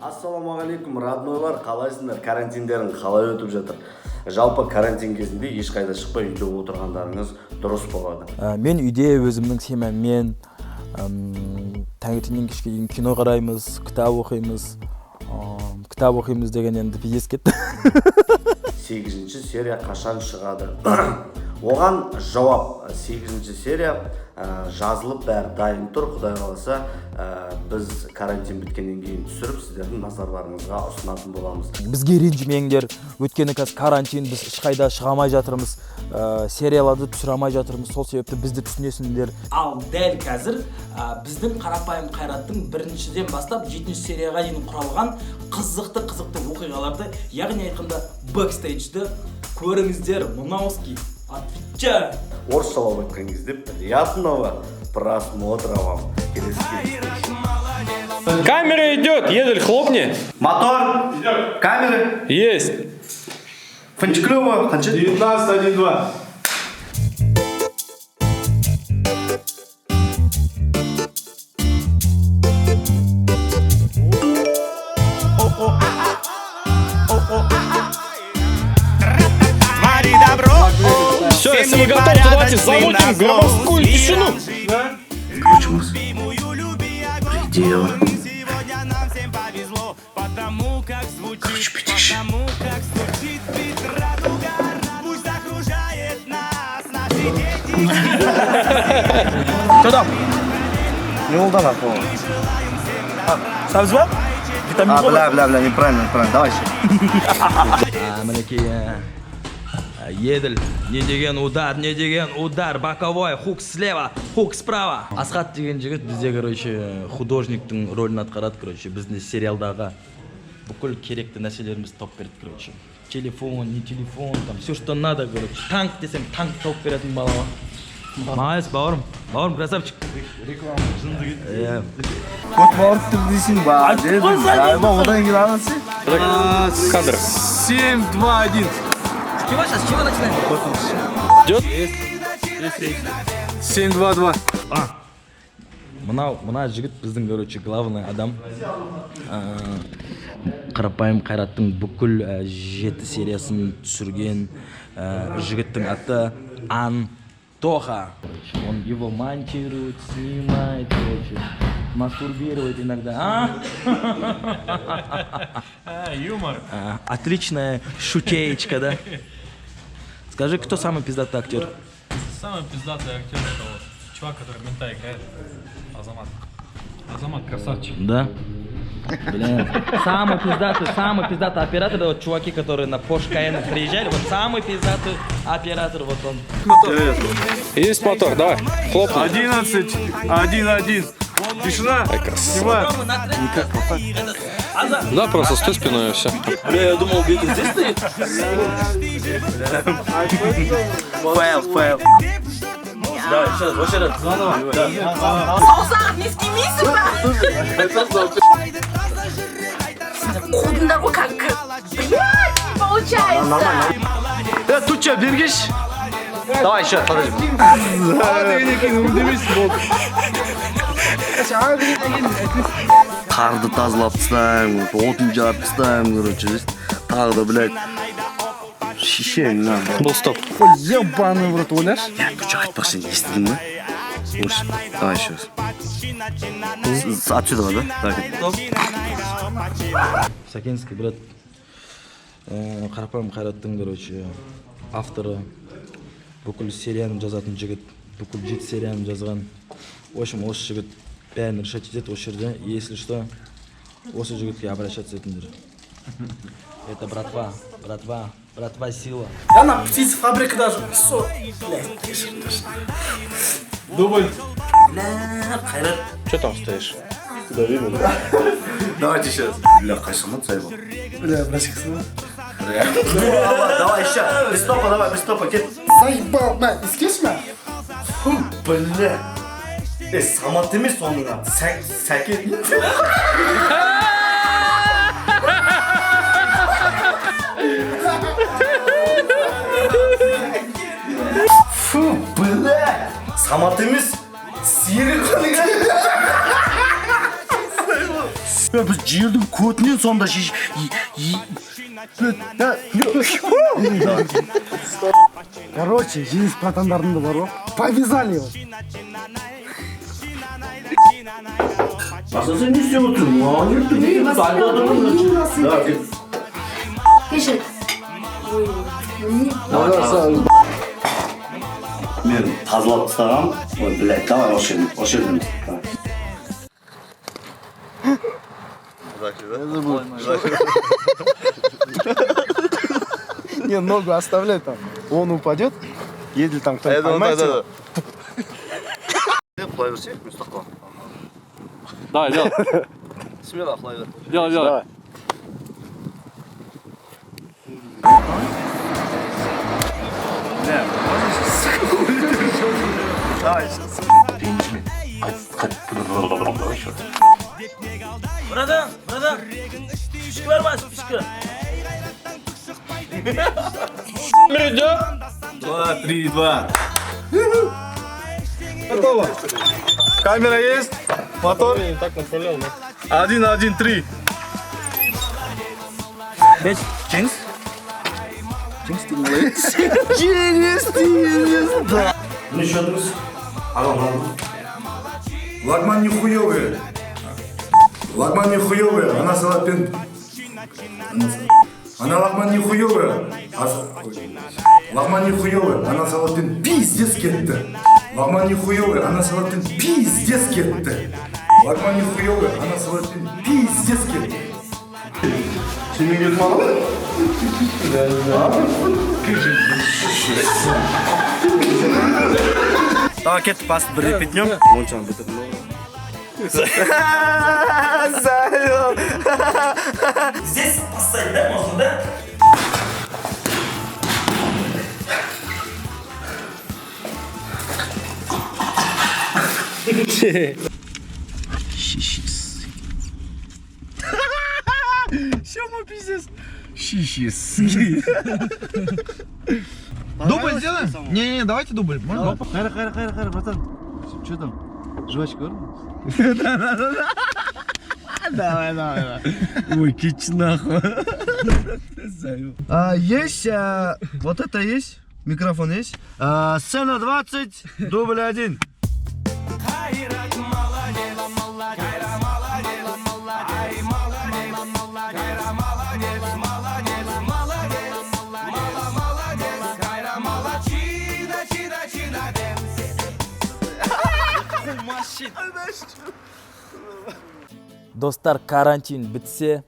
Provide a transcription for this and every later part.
Ассалаумағалейкум, роднойлар, қалайсыңдар? Карантиндерің қалай өтіп жатыр? Жалпы карантин кезінде ешқайда шықпай үйде отырғандарыңыз дұрыс болады. Мен үйде өзімнің семьяммен таңертеңнен кешке дейін кино қараймыз, кітап оқимыз. Кітап оқимыз деген енді пиздец кетті. 8-ші серия қашан шығады? Оған жауап 8-ші серия жазылып бәрі дайын тұр. Құдай қаласа біз карантин біткеннен кейін түсіріп сіздердің назарларыңызға ұсынатын боламыз. Бізге ренжімеңдер. Өйткені қазір карантин, біз ешқайда шыға алмай жатырмыз. Серияларды түсіре алмай жатырмыз. Сол себепті бізді түсінесіңдер. Ал дәл қазір біздің Қарапайым Қайраттың 1-шіден бастап 7-ші серияға дейін құралған қызықты оқиғаларды, яғни айтқанда бэкстейджді көріңіздер. Мынауски. Отвечай! Орысшалап айтқан кезде приятного просмотра вам. Камера идет, Едель, хлопни. Мотор! Идет. Камеры! Есть. Фанчиклёва, 19-1-2. Все, если вы готовы, то давайте замутим гробовскую тишину. Включимся. Предел. Короче, пятище. Что там? Не улдан ахуй. Сабыз ба? Витамин Бля, неправильно. Давай еще. Мінекей Едель, не деген удар, боковой, хук слева, хук справа. Асхат деген жігіт бізде, короче, художниктің рөлін атқарады, короче, біздің сериалдағы бүкіл керекті нәрселерімізді тауып береді, короче. Телефон, не телефон, там, все, что надо, короче. Танк десем, танк тауып беретін балама. Молодец, бауырым, красавчик. Реклама, жынды кетті. Кот бауырды дейсің ба? Одан кейін аласың. Кадр. 7-2-1. С чего начинаем? Идет? 7-2-2. Мына жігіт біздің, короче, главный адам. Қарапайым Қайраттың бүкіл 7 сериясын түсірген жігіттің аты Антоха. Он его монтирует, снимает, короче, мастурбирует иногда. Юмор. Отличная шутеечка, да? Скажи, кто самый пиздатый актер? Самый пиздатый актер это вот чувак, который мента играет. Азамат красавчик. Да? Блин. Самый пиздатый оператор, это вот чуваки, которые на Porsche Cayenne приезжали, вот самый пиздатый оператор, вот он. Есть мотор, давай, хлопни. 11-1-1. Тишина. Снимай. Да, просто стой спиной и все. Бля, я думал, где-то здесь стоит. Файл. Давай, еще раз. Саусақ не істемейсің ба? Қудында ғой как. Блядь, получается. Тут что, бергеш? Давай еще, подожди. Қарды тазалап тастаймын, отын жарып тастаймын, короче, тағы да, блядь, шишең, на. Был стоп. Ебаный в рот, Оляш. Я что айтпақшы, не естідің ба? Давай еще раз. Отсюда, да? Сакенский, брат. Қарапайым Қайраттың, короче, авторы. Бүкіл серияны жазатын жігіт. Бүкіл 7 серияны жазған. В общем, осы жігіт бәрін решать етеді осы жерде. Если что, осы жігітке обращаться етіңдер. Это братва сила. Я на птицефабрике даже. Дубль. Қайрат. Че там стоишь? Давайте еще раз. Бля, қайшамат сайбал. Бля, братиксың. Давай еще. Без стопа, кет. Заебал, на, искешь ма? Фу, бля. Самат емес оның аты. Сәкен. Фу, бля. Самат емес. Серік қылыға. Біз жердің көтінен сонда Короче, жеңіс братандарым да бар ғой. Повязали его. Asıl sen ne istiyorsun? Hayır, değil. Кешір. Мен тазалап тастағам. Ой, блядь, давай осы жерден. Не, ногу оставляй там. Он упадет, если там кто-нибудь поймает его. Құлай берсек, Мұстафа. Давай, делай. Смело құлай бер. Делай, делай. Давай. Братан, пішкі бар ма, пішкі? Идет. 2, 3, 2. Готово. Камера есть. Мотор. Так направлял, да? 1, 1, 3. Ne işlediniz? Алло. Лагман нихуёвый. Лагман нихуёвый. Она салатпен. Она лагман нихуёвый. Лагман нихуёвый. Она салатпен пиздец кетті. Лагман нихуёвый. Она салатпен пиздец кетті. Лагман нихуёвый. Она салатпен пиздец кетті. Senin gözüm ağrıyor. Давай, кет, пас, бір репетнем. Моншаны бітірдім. Здесь поставить, да, можно, да? Дубль сделаем? Не, давайте дубль. Можно? Хайра, братан. Что там? Жвачка, Давай. Ой, кич нахуй. Есть, вот это есть, микрофон есть. Сцена 20, дубль 1. Достар, карантин бітсе,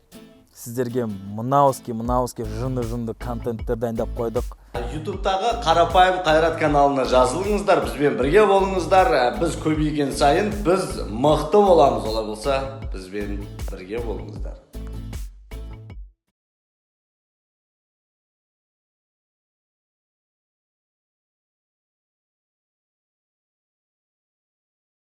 сіздерге мынауски жынды контенттер дайындап қойдық. Ютубтағы қарапайым қайрат каналына жазылыңыздар, бізбен бірге болыңыздар. Біз көбейген сайын біз мықты боламыз, олай болса бізбен бірге болыңыздар.